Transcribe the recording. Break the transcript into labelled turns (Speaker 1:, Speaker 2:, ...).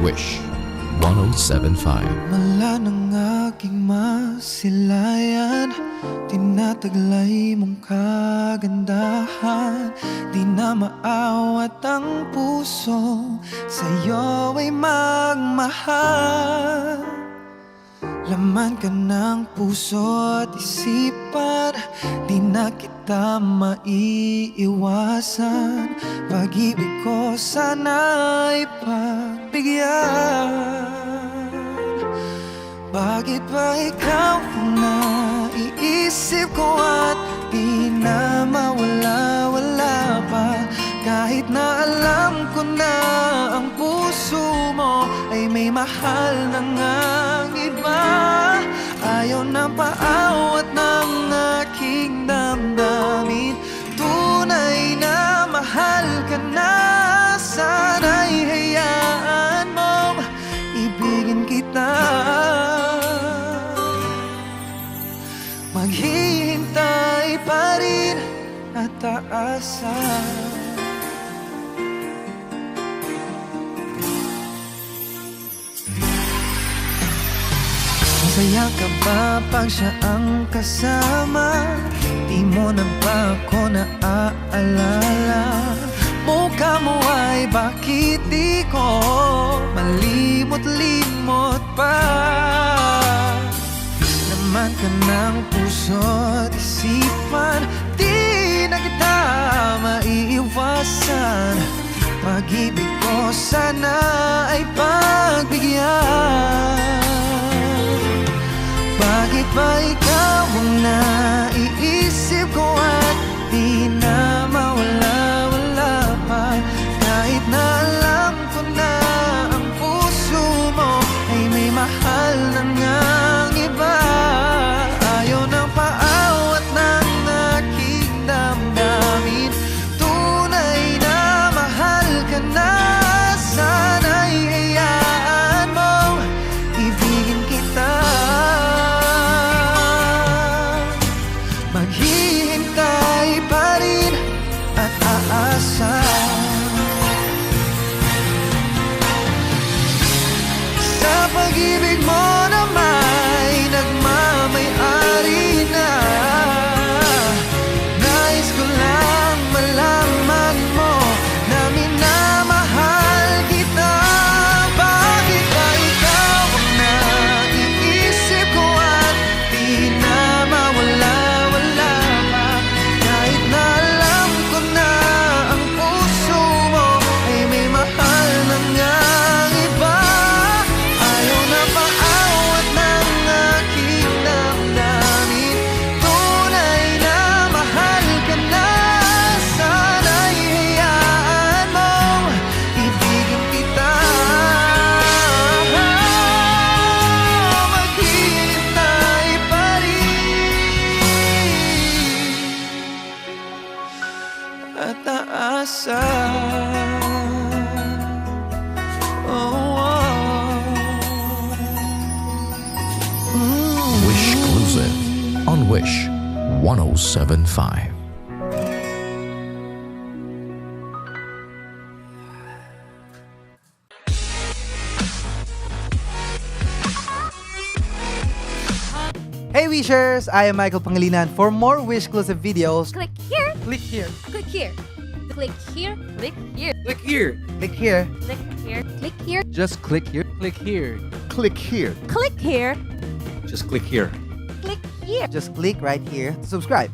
Speaker 1: Wish 107.5.
Speaker 2: Mala ng aking masilayan, tinataglay mong kagandahan. Di na maawat ang puso, sa'yo ay magmahal. Laman ka ng puso at isipan, di na kita maiiwasan. Pag-ibig ko sana'y pagbigyan. Bakit ba ikaw ang naiisip ko at di na mawala-wala pa? Kahit na alam ko na ang puso mo ay may mahal na ngang iba. Ayaw na paawat ng aking damdamin, tunay na mahal ka na. Sana'y hayaan mong ibigin kita. Maghihintay pa rin at aasa. Masaya ka ba pag siya ang kasama? Di mo na ba ako naaalala? Mukha mo ay bakit di ko malimot-limot pa? Laman ka ng puso at isipan, di na kita maiiwasan. Pag-ibig ko sana ay pagbigyan. Bakit ba ikaw ang naiisip ko at di na mawala-wala pa? Kahit na alam ko na ang puso mo ay may mahal na ngang iba. Ayaw nang paawat ng aking damdamin, tunay na mahal ka na. Sana'y hayaan mong ibigin kita. Maghihintay pa rin at aasa. Sa pag-ibig mo na may nagmamay-ari na, nais ko lang malaman mo na minamahal kita. Bakit ba ikaw ang naiisip ko at di na mawala-wala pa? Kahit na alam ko na ang puso mo ay may mahal na ngang iba. Ayaw na paawat ng aking damdamin, tunay na mahal ka na. Sana'y hayaan mong ibigin kita. Maghihintay pa rin at aasa.
Speaker 1: Wish Exclusive on Wish 107.5.
Speaker 2: Hey Wishers! I am Michael Pangilinan. For more Wish-exclusive videos,
Speaker 3: Click here,
Speaker 2: click here,
Speaker 3: click here, click here, click here,
Speaker 4: Click here.
Speaker 2: click here.
Speaker 3: click here, click here,
Speaker 4: Just click here. Click here.
Speaker 5: Click here.
Speaker 3: click here,
Speaker 4: Just click here.
Speaker 3: click here.
Speaker 2: Just click right here to subscribe.